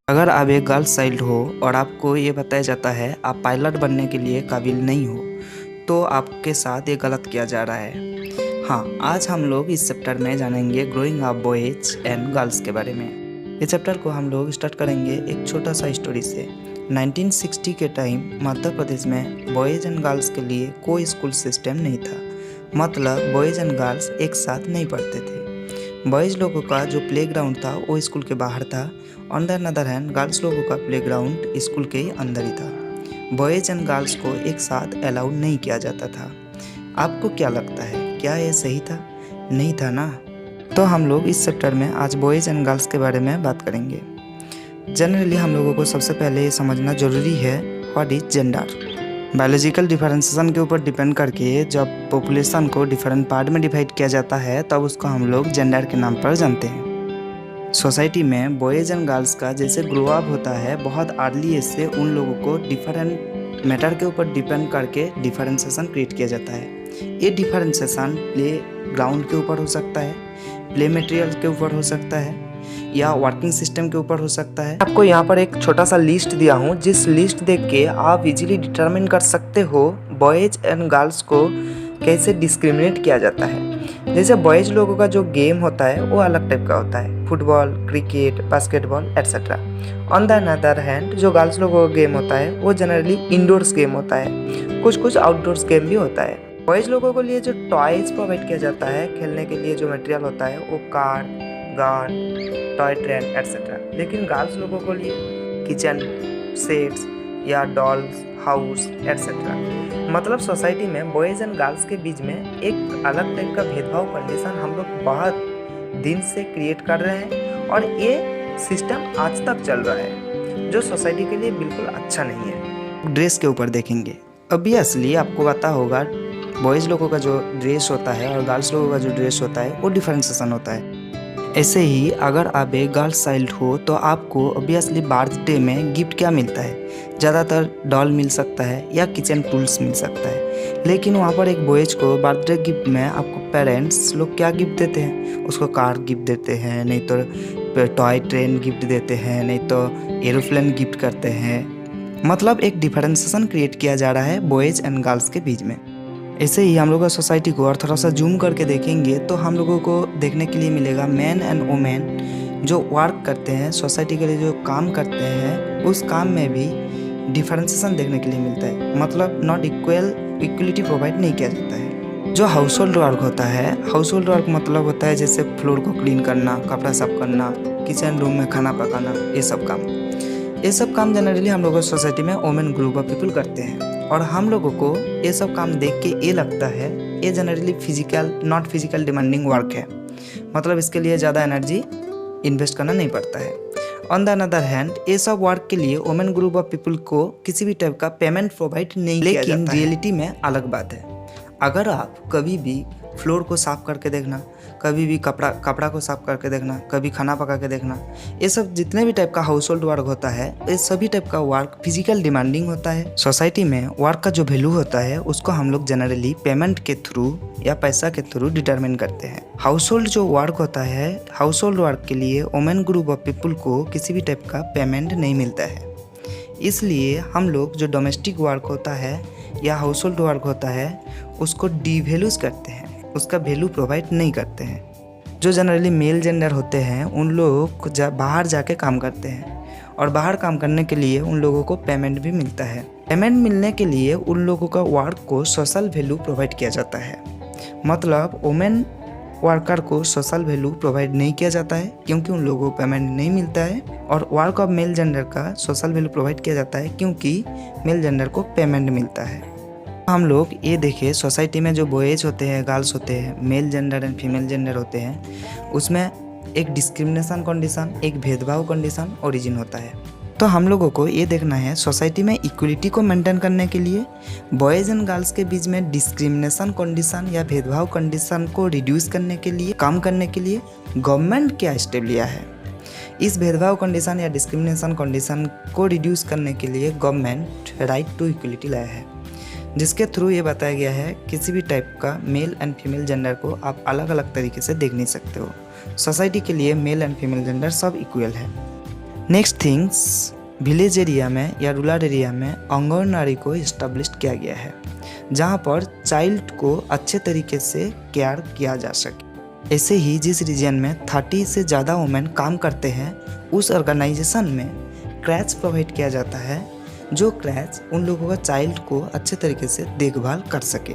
अगर आप एक गर्ल्स चाइल्ड हो और आपको ये बताया जाता है आप पायलट बनने के लिए काबिल नहीं हो, तो आपके साथ ये गलत किया जा रहा है। हाँ, आज हम लोग इस चैप्टर में जानेंगे growing up boys and girls के बारे में। इस चैप्टर को हम लोग स्टार्ट करेंगे एक छोटा सा स्टोरी से। 1960 के टाइम मध्य प्रदेश में बॉयज़ एंड गर्ल्स के लिए कोई स्कूल सिस्टम नहीं था। मतलब बॉयज़ एंड गर्ल्स एक साथ नहीं पढ़ते थे। बॉयज़ लोगों का जो प्लेग्राउंड था वो स्कूल के बाहर था। On the other hand girls लोगों का प्लेग्राउंड स्कूल के ही अंदर ही था। बॉयज़ एंड गर्ल्स को एक साथ अलाउड नहीं किया जाता था। आपको क्या लगता है, क्या ये सही था? नहीं था ना। तो हम लोग इस चैप्टर में आज बॉयज़ एंड गर्ल्स के बारे में बात करेंगे। जनरली हम लोगों को सबसे पहले ये समझना ज़रूरी है what is gender. Biological differentiation के ऊपर डिपेंड करके जब पॉपुलेशन को डिफरेंट पार्ट में डिवाइड किया जाता है तब उसको हम लोग जेंडर के नाम पर जानते हैं। सोसाइटी में बॉयज़ एंड गर्ल्स का जैसे ग्रो अप होता है, बहुत अर्ली एज से उन लोगों को डिफरेंट मैटर के ऊपर डिपेंड करके डिफरेंशिएशन क्रिएट किया जाता है। ये डिफरेंशिएशन प्ले ग्राउंड के ऊपर हो सकता है, प्ले मटेरियल के ऊपर हो सकता है, या वर्किंग सिस्टम के ऊपर हो सकता है। आपको यहाँ पर एक छोटा सा लिस्ट दिया हूँ, जिस लिस्ट देख के आप इजीली डिटरमिन कर सकते हो बॉयज़ एंड गर्ल्स को कैसे डिस्क्रिमिनेट किया जाता है। जैसे बॉयज़ लोगों का जो गेम होता है वो अलग टाइप का होता है, football, cricket, basketball etcetera. On the other hand जो गर्ल्स लोगों का गेम होता है वो जनरली इंडोर्स गेम होता है, कुछ आउटडोर्स गेम भी होता है। बॉयज़ लोगों को लिए जो टॉयज प्रोवाइड किया जाता है खेलने के लिए, जो मटेरियल होता है वो car, gun, toy train etcetera. लेकिन गर्ल्स लोगों को लिए किचन सेट्स या डॉल्स, हाउस एट्सेट्रा। मतलब सोसाइटी में बॉयज़ एंड गर्ल्स के बीच में एक अलग टाइप का भेदभाव कंडीशन हम लोग बहुत दिन से क्रिएट कर रहे हैं और ये सिस्टम आज तक चल रहा है, जो सोसाइटी के लिए बिल्कुल अच्छा नहीं है। ड्रेस के ऊपर देखेंगे, ऑब्वियसली आपको पता होगा बॉयज़ लोगों का जो ड्रेस होता है और गर्ल्स लोगों का जो ड्रेस होता है वो डिफरेंशिएशन होता है। ऐसे ही अगर आप एक गर्ल्स चाइल्ड हो तो आपको ऑब्वियसली बर्थडे में गिफ्ट क्या मिलता है? ज़्यादातर डॉल मिल सकता है या किचन टूल्स मिल सकता है। लेकिन वहाँ पर एक बॉयज़ को बर्थडे गिफ्ट में आपको पेरेंट्स लोग क्या गिफ्ट देते हैं? उसको कार गिफ्ट देते हैं, नहीं तो टॉय ट्रेन गिफ्ट देते हैं, नहीं तो एरोप्लेन गिफ्ट करते हैं। मतलब एक डिफरेंशिएशन क्रिएट किया जा रहा है बॉयज़ एंड गर्ल्स के बीच में। ऐसे ही हम लोग का सोसाइटी को और थोड़ा सा जूम करके देखेंगे तो हम लोगों को देखने के लिए मिलेगा मैन एंड वुमेन जो वर्क करते हैं, सोसाइटी के लिए जो काम करते हैं, उस काम में भी डिफरेंशिएशन देखने के लिए मिलता है। मतलब नॉट इक्वलिटी प्रोवाइड नहीं किया जाता है। जो हाउस होल्ड वर्क होता है, हाउस होल्ड वर्क मतलब होता है जैसे फ्लोर को क्लीन करना, कपड़ा साफ करना, किचन रूम में खाना पकाना, ये सब काम जनरली हम लोगों सोसाइटी में वुमेन ग्रुप ऑफ पीपल करते हैं। और हम लोगों को ये सब काम देख के ये लगता है ये generally not physical demanding work है, मतलब इसके लिए ज़्यादा एनर्जी इन्वेस्ट करना नहीं पड़ता है। ऑन द अदर हैंड ये सब वर्क के लिए वुमेन ग्रुप ऑफ पीपल को किसी भी टाइप का पेमेंट प्रोवाइड नहीं किया जाता है। लेकिन रियलिटी में अलग बात है। अगर आप कभी भी फ्लोर को साफ करके देखना, कभी भी कपड़ा को साफ करके देखना, कभी खाना पका के देखना, ये सब जितने भी टाइप का हाउस होल्ड वर्क होता है, ये सभी टाइप का वर्क फिजिकल डिमांडिंग होता है। सोसाइटी में वर्क का जो वैल्यू होता है उसको हम लोग जनरली पेमेंट के थ्रू या पैसा के थ्रू डिटरमिन करते हैं। हाउस होल्ड जो वर्क होता है, हाउस होल्ड वर्क के लिए वुमेन ग्रुप ऑफ पीपल को किसी भी टाइप का पेमेंट नहीं मिलता है। इसलिए हम लोग जो डोमेस्टिक वर्क होता है या हाउस होल्ड वर्क होता है उसको डिवैल्यूज करते हैं, उसका वैल्यू प्रोवाइड नहीं करते हैं। जो जनरली मेल जेंडर होते हैं उन लोग बाहर जाके काम करते हैं और बाहर काम करने के लिए उन लोगों को पेमेंट भी मिलता है। पेमेंट मिलने के लिए उन लोगों का वर्क को सोशल वैल्यू प्रोवाइड किया जाता है। मतलब वुमेन वर्कर को सोशल वैल्यू प्रोवाइड नहीं किया जाता है क्योंकि उन लोगों को पेमेंट नहीं मिलता है, और वर्क ऑफ मेल जेंडर का सोशल वैल्यू प्रोवाइड किया जाता है क्योंकि मेल जेंडर को पेमेंट मिलता है। हम लोग ये देखें सोसाइटी में जो बॉयज़ होते हैं, गर्ल्स होते हैं, male gender and female gender होते हैं, उसमें एक डिस्क्रिमिनेशन कंडीशन, एक भेदभाव कंडीशन ओरिजिन होता है। तो हम लोगों को ये देखना है सोसाइटी में इक्वलिटी को मेंटेन करने के लिए, बॉयज़ एंड गर्ल्स के बीच में डिस्क्रिमिनेशन कंडीशन या भेदभाव कंडीशन को रिड्यूस करने के लिए, कम करने के लिए गवर्नमेंट क्या स्टेप लिया है। इस भेदभाव कंडीशन या डिस्क्रिमिनेशन कंडीशन को रिड्यूस करने के लिए गवर्नमेंट राइट टू इक्वलिटी लाया है, जिसके थ्रू ये बताया गया है किसी भी टाइप का मेल एंड फीमेल जेंडर को आप अलग अलग तरीके से देख नहीं सकते हो। सोसाइटी के लिए मेल एंड फीमेल जेंडर सब इक्वल है। नेक्स्ट थिंग्स, विलेज एरिया में या रूरल एरिया में आंगनवाड़ी को इस्टेब्लिश किया गया है, जहाँ पर चाइल्ड को अच्छे तरीके से केयर किया जा सके। ऐसे ही जिस रीजन में 30 से ज़्यादा वुमेन काम करते हैं, उस ऑर्गेनाइजेशन में क्रैच प्रोवाइड किया जाता है, जो क्रैच उन लोगों का चाइल्ड को अच्छे तरीके से देखभाल कर सके।